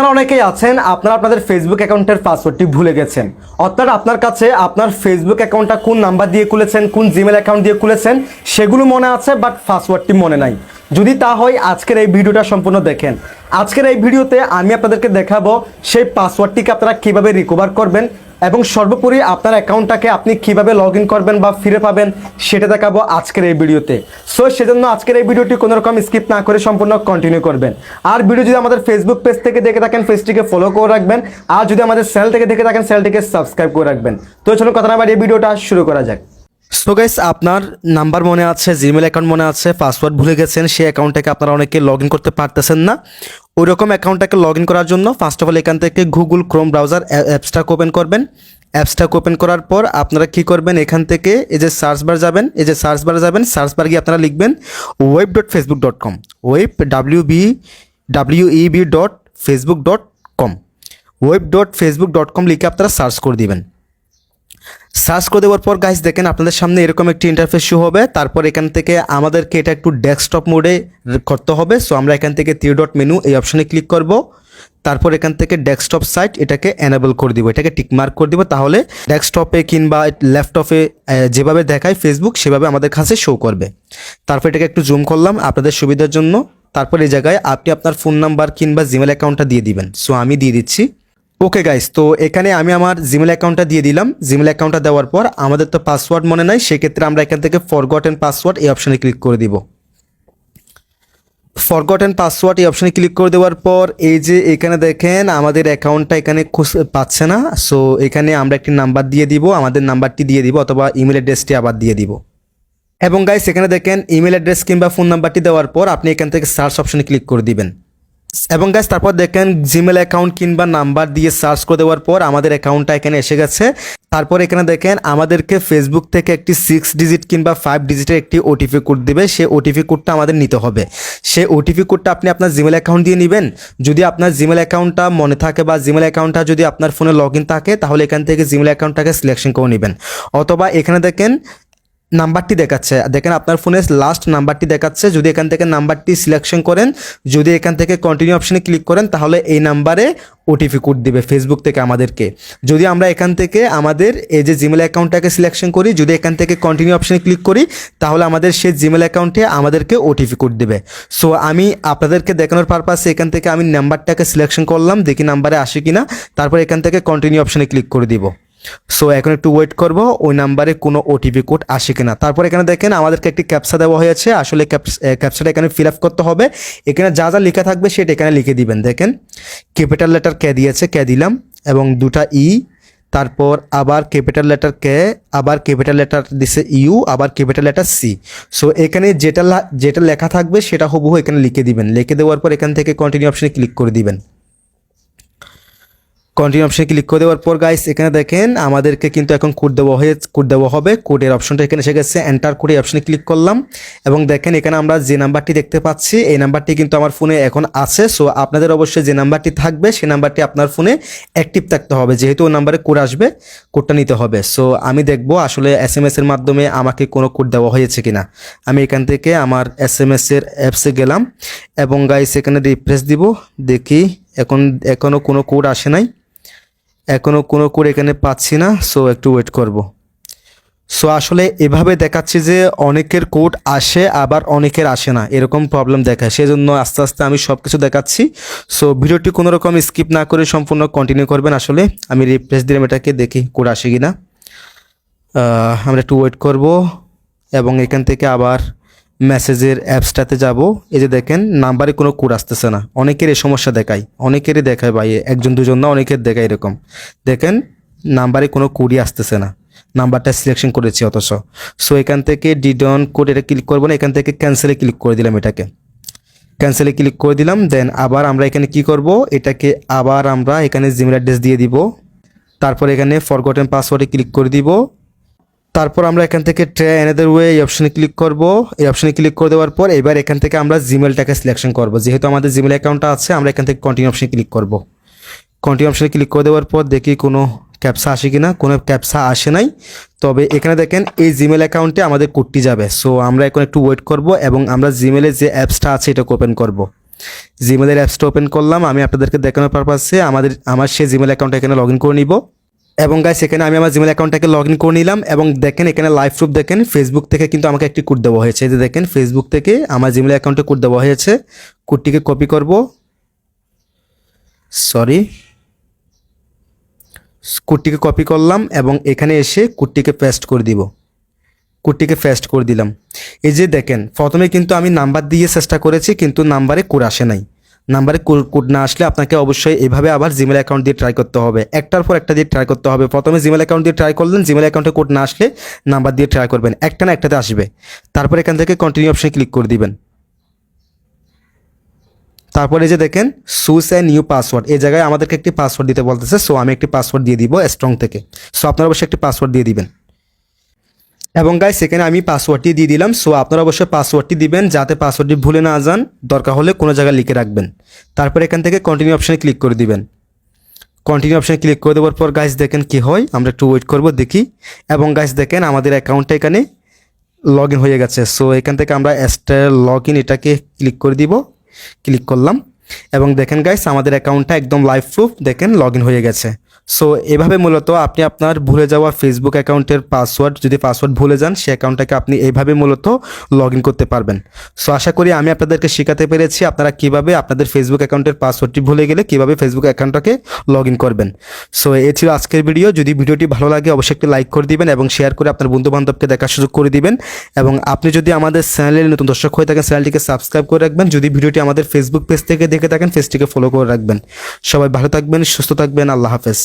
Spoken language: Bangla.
আপনারা অনেকেই আছেন আপনারা আপনাদের ফেসবুক অ্যাকাউন্টের পাসওয়ার্ডটি ভুলে গেছেন, অর্থাৎ আপনার কাছে আপনার ফেসবুক অ্যাকাউন্টটা কোন নাম্বার দিয়ে খুলেছেন, কোন জিমেল অ্যাকাউন্ট দিয়ে খুলেছেন সেগুলো মনে আছে, বাট পাসওয়ার্ডটি মনে নাই। যদি তা হয় আজকের এই ভিডিওটা সম্পূর্ণ দেখেন। আজকের এই ভিডিওতে আমি আপনাদেরকে দেখাবো সেই পাসওয়ার্ডটিকে আপনারা কীভাবে রিকভার করবেন এবং সর্বোপরি আপনার অ্যাকাউন্টটাকে আপনি কীভাবে লগ ইন করবেন বা ফিরে পাবেন সেটা দেখাবো আজকের এই ভিডিওতে। সো সেজন্য আজকের এই ভিডিওটি কোনো রকম স্কিপ না করে সম্পূর্ণ কন্টিনিউ করবেন। আর ভিডিও যদি আমাদের ফেসবুক পেজ থেকে দেখে থাকেন পেজটিকে ফলো করে রাখবেন, আর যদি আমাদের চ্যানেল থেকে দেখে থাকেন চ্যানেলটিকে সাবস্ক্রাইব করে রাখবেন। তো চলুন কথা না বাড়িয়ে ভিডিওটা শুরু করা যাক। সো গাইস, আপনার নাম্বার মনে আছে, জিমেল অ্যাকাউন্ট মনে আছে, পাসওয়ার্ড ভুলে গেছেন, সেই অ্যাকাউন্টটাকে আপনারা অনেকে লগ ইন করতে পারতেছেন না। ওই রকম অ্যাকাউন্টটাকে লগ ইন করার জন্য ফার্স্ট অফ অল এখান থেকে গুগল ক্রোম ব্রাউজার অ্যাপসটাকে ওপেন করবেন। অ্যাপসটাকে ওপেন করার পর আপনারা কি করবেন, এখান থেকে এই যে সার্চ বার যাবেন, সার্চ বার গিয়ে আপনারা লিখবেন web.facebook.com, web.facebook.com, web.facebook.com লিখে আপনারা সার্চ করে দিবেন। সার্চ করে দেওয়ার পর গাইস দেখেন আপনাদের সামনে এরকম একটি ইন্টারফেস শো হবে। তারপর এখান থেকে আমাদেরকে এটা একটু ডেস্কটপ মোডে করতে হবে। সো আমরা এখান থেকে থ্রি ডট মেনু এই অপশনে ক্লিক করব। তারপর এখান থেকে ডেস্কটপ সাইট এটাকে এনেবল করে দিব, এটাকে টিক মার্ক করে দিব। তাহলে ডেস্কটপে কিংবা ল্যাপটপে যেভাবে দেখায় ফেসবুক সেভাবে আমাদের কাছে শো করবে। তারপর এটাকে একটু জুম করলাম আপনাদের সুবিধার জন্য। তারপর এই জায়গায় আপনি আপনার ফোন নাম্বার কিংবা জিমেল অ্যাকাউন্টটা দিয়ে দিবেন। সো আমি দিয়ে দিচ্ছি। ওকে গাইস, তো এখানে আমি আমার জিমেল অ্যাকাউন্টটা দিয়ে দিলাম। জিমেল অ্যাকাউন্টটা দেওয়ার পর আমাদের তো পাসওয়ার্ড মনে নাই, সেক্ষেত্রে আমরা এখান থেকে ফরগটেন পাসওয়ার্ড এই অপশানে ক্লিক করে দিব। ফরগটেন পাসওয়ার্ড এই অপশানে ক্লিক করে দেওয়ার পর এই যে এখানে দেখেন আমাদের অ্যাকাউন্টটা এখানে পাচ্ছে না। সো এখানে আমরা একটি নাম্বার দিয়ে দিব, আমাদের নাম্বারটি দিয়ে দিব অথবা ইমেল অ্যাড্রেসটি আবার দিয়ে দিব। এবং গাইস এখানে দেখেন ইমেল অ্যাড্রেস কিংবা ফোন নাম্বারটি দেওয়ার পর আপনি এখান থেকে সার্চ অপশানে ক্লিক করে দিবেন। এবং গাইস তারপর দেখেন জিমেল অ্যাকাউন্ট কিংবা নাম্বার দিয়ে সার্চ করে দেওয়ার পর আমাদের অ্যাকাউন্টটা এখানে এসে গেছে। তারপর এখানে দেখেন আমাদেরকে ফেসবুক থেকে একটি 6 ডিজিট কিংবা 5 ডিজিটের একটি ওটিপি কোড দিবে। সেই ওটিপি কোডটা আমাদের নিতে হবে। সেই ওটিপি কোডটা আপনি আপনার জিমেল অ্যাকাউন্ট দিয়ে নেবেন। যদি আপনার জিমেল অ্যাকাউন্টটা মনে থাকে বা জিমেল অ্যাকাউন্টটা যদি আপনার ফোনে লগ ইন থাকে তাহলে এখান থেকে জিমেল অ্যাকাউন্টটাকে সিলেকশন করে নেবেন। অথবা এখানে দেখেন নাম্বারটি দেখাচ্ছে, দেখেন আপনার ফোনের লাস্ট নাম্বারটি দেখাচ্ছে। যদি এখান থেকে নাম্বারটি সিলেকশন করেন, যদি এখান থেকে কন্টিনিউ অপশানে ক্লিক করেন তাহলে এই নাম্বারে ওটিপি কোড দিবে ফেসবুক থেকে আমাদেরকে। যদি আমরা এখান থেকে আমাদের এই যে জিমেল অ্যাকাউন্টটাকে সিলেকশন করি, যদি এখান থেকে কন্টিনিউ অপশানে ক্লিক করি তাহলে আমাদের সেই জিমেল অ্যাকাউন্টে আমাদেরকে ওটিপি কোড দেবে। সো আমি আপনাদেরকে দেখানোর পারপাসে এখান থেকে আমি নাম্বারটাকে সিলেকশন করলাম, দেখি নাম্বারে আসে কিনা। তারপর এখান থেকে কন্টিনিউ অপশানে ক্লিক করে দিব। সো এখন একটু ওয়েট করব ওই নাম্বারে কোনো ওটিপি কোড আসে কিনা। তারপর এখানে দেখেন আমাদেরকে একটি ক্যাপচা দেওয়া হয়েছে। আসলে ক্যাপচাটা এখানে ফিল আপ করতে হবে। এখানে যা যা লেখা থাকবে সেটা এখানে লিখে দিবেন। দেখেন ক্যাপিটাল লেটার কে দিয়েছে, কে দিলাম, এবং দুটা ই, তারপর আবার ক্যাপিটাল লেটার কে, আবার ক্যাপিটাল লেটার দিছে ইউ, আবার ক্যাপিটাল লেটার সি। সো এখানে যেটা লেখা থাকবে সেটা হুবহু এখানে লিখে দিবেন। লিখে দেওয়ার পর এখান থেকে কন্টিনিউ অপশনে ক্লিক করে দিবেন। কন্টিনিউ অপশনে ক্লিক করে দেওয়ার পর গাইস এখানে দেখেন আমাদেরকে কিন্তু এখন কোড দেওয়া হবে। কোডের অপশনটা এখানে এসে গেছে। এন্টার কোড এই অপশনে ক্লিক করলাম এবং দেখেন এখানে আমরা যে নাম্বারটি দেখতে পাচ্ছি এই নাম্বারটি কিন্তু আমার ফোনে এখন আছে। সো আপনাদের অবশ্যই যে নাম্বারটি থাকবে সেই নাম্বারটি আপনার ফোনে অ্যাক্টিভ থাকতে হবে, যেহেতু ওই নাম্বারে কোড আসবে, কোডটা নিতে হবে। সো আমি দেখবো আসলে SMS এর মাধ্যমে আমাকে কোনো কোড দেওয়া হয়েছে কিনা। আমি এখান থেকে আমার SMS এর অ্যাপসে গেলাম এবং গাইস এখানে রিফ্রেশ দিব, দেখি এখনও কোনো কোড আসে নাই, এখনও কোনো কোড এখানে পাচ্ছি না। সো একটু ওয়েট করব। সো আসলে এভাবে দেখাচ্ছি যে অনেকের কোড আসে আবার অনেকের আসে না, এরকম প্রবলেম দেখায়। সেজন্য আস্তে আস্তে আমি সব কিছু দেখাচ্ছি। সো ভিডিওটি কোনো রকম স্কিপ না করে সম্পূর্ণ কন্টিনিউ করবেন। আসলে আমি রিফ্রেশ দিলাম, এটাকে দেখি কোড আসে কি না। আমরা একটু ওয়েট করব এবং এখান থেকে আবার মেসেজের অ্যাপসটাতে যাব। এই যে দেখেন নাম্বারে কোনো কোড আসতেছে না। অনেকের এই সমস্যা দেখায়, অনেকেরই দেখায় ভাই, একজন দুজন না, অনেকের দেখায় এরকম। দেখেন নাম্বারে কোনো কোডই আসতেছে না, নাম্বারটা সিলেকশন করেছি অথচ। সো এখান থেকে ডিডন কোড এটা ক্লিক করবো না, এখান থেকে ক্যান্সেলে ক্লিক করে দিলাম, এটাকে ক্যান্সেলে ক্লিক করে দিলাম। দেন আবার আমরা এখানে কি করব, এটাকে আবার আমরা এখানে জিমেল অ্যাড্রেস দিয়ে দিব। তারপর এখানে ফরগটেন পাসওয়ার্ডে ক্লিক করে দিব। তারপর আমরা এখান থেকে ট্রাই অ্যানাদার ওয়ে এই অপশনে ক্লিক করব। এই অপশনে ক্লিক করে দেওয়ার পর এবার এখান থেকে আমরা জিমেলটাকে সিলেকশন করব। যেহেতু আমাদের জিমেল অ্যাকাউন্টটা আছে আমরা এখান থেকে কন্টিনিউ অপশনে ক্লিক করব। কন্টিনিউ অপশনে ক্লিক করে দেওয়ার পর দেখি কোনো ক্যাপচা আসে কিনা। কোনো ক্যাপচা আসে নাই, তবে এখানে দেখেন এই জিমেল অ্যাকাউন্টে আমাদের কোডটি যাবে। সো আমরা এখন একটু ওয়েট করব এবং আমরা জিমেলে যে অ্যাপসটা আছে এটাকে ওপেন করব। জিমেলের অ্যাপসটা ওপেন করলাম, আমি আপনাদেরকে দেখানোর পারপাসে আমার সেই জিমেল অ্যাকাউন্টটা এখানে লগ ইন করে নিব। এবং গাইস এখানে আমি আমার জিমেল অ্যাকাউন্টটাকে লগ ইন করে নিলাম এবং দেখেন এখানে লাইভ প্রুফ দেখেন ফেসবুক থেকে কিন্তু আমাকে একটি কোড দেওয়া হয়েছে। এই যে দেখেন ফেসবুক থেকে আমার জিমেল অ্যাকাউন্টে কোড দেওয়া হয়েছে। কোডটিকে কপি করব, কোডটিকে কপি করলাম এবং এখানে এসে কোডটিকে পেস্ট করে দিব। কোডটিকে পেস্ট করে দিলাম। এই যে দেখেন প্রথমে কিন্তু আমি নাম্বার দিয়ে চেষ্টা করেছি কিন্তু নাম্বারে কোড আসে নাই। নাম্বারে কোড না আসলে আপনাকে অবশ্যই এভাবে আবার জিমেল অ্যাকাউন্ট দিয়ে ট্রাই করতে হবে, একটার পর একটা দিয়ে ট্রাই করতে হবে। প্রথমে জিমেল অ্যাকাউন্ট দিয়ে ট্রাই করলেন, জিমেল অ্যাকাউন্টে কোড না আসলে নাম্বার দিয়ে ট্রাই করবেন, একটা না একটাতে আসবে। তারপর এখান থেকে কন্টিনিউ অপশনে ক্লিক করে দিবেন। তারপরে যে দেখেন চুজ এ নিউ পাসওয়ার্ড, এই জায়গায় আমাদেরকে একটি পাসওয়ার্ড দিতে বলতেছে। সো আমি একটি পাসওয়ার্ড দিয়ে দিব স্ট্রং থেকে। সো আপনারা অবশ্যই একটি পাসওয়ার্ড দিয়ে দিবেন। এবং গাইস এখানে আমি পাসওয়ার্ডটি দিয়ে দিলাম। সো আপনারা অবশ্যই পাসওয়ার্ডটি দিবেন যাতে পাসওয়ার্ডটি ভুলে না যান, দরকার হলে কোনো জায়গায় লিখে রাখবেন। তারপর এখান থেকে কন্টিনিউ অপশনে ক্লিক করে দিবেন। কন্টিনিউ অপশনে ক্লিক করে দেওয়ার পর গাইস দেখেন কি হয়, আমরা একটু ওয়েট করব দেখি। এবং গাইস দেখেন আমাদের অ্যাকাউন্টটা এখানে লগ ইন হয়ে গেছে। সো এখান থেকে আমরা লগ ইন এটাকে ক্লিক করে দিব, ক্লিক করলাম এবং দেখেন গাইস আমাদের অ্যাকাউন্টটা একদম লাইভ প্রুফ দেখেন লগ ইন হয়ে গেছে। সো এভাবে মূলত আপনি আপনার ভুলে যাওয়া ফেসবুক অ্যাকাউন্টের পাসওয়ার্ড, যদি পাসওয়ার্ড ভুলে যান সেই অ্যাকাউন্টটাকে আপনি এইভাবে মূলত লগ ইন করতে পারবেন। সো আশা করি আমি আপনাদেরকে শেখাতে পেরেছি আপনারা কীভাবে আপনাদের ফেসবুক অ্যাকাউন্টের পাসওয়ার্ডটি ভুলে গেলে কীভাবে ফেসবুক অ্যাকাউন্টটাকে লগ ইন করবেন। সো এই ছিল আজকের ভিডিও। যদি ভিডিওটি ভালো লাগে অবশ্যই একটি লাইক করে দিবেন এবং শেয়ার করে আপনার বন্ধুবান্ধবকে দেখার সুযোগ করে দিবেন। এবং আপনি যদি আমাদের চ্যানেলের নতুন দর্শক হয়ে থাকেন চ্যানেলটিকে সাবস্ক্রাইব করে রাখবেন। যদি ভিডিওটি আমাদের ফেসবুক পেজ থেকে দেখে থাকেন পেজটিকে ফলো করে রাখবেন। সবাই ভালো থাকবেন, সুস্থ থাকবেন, আল্লাহ হাফেজ।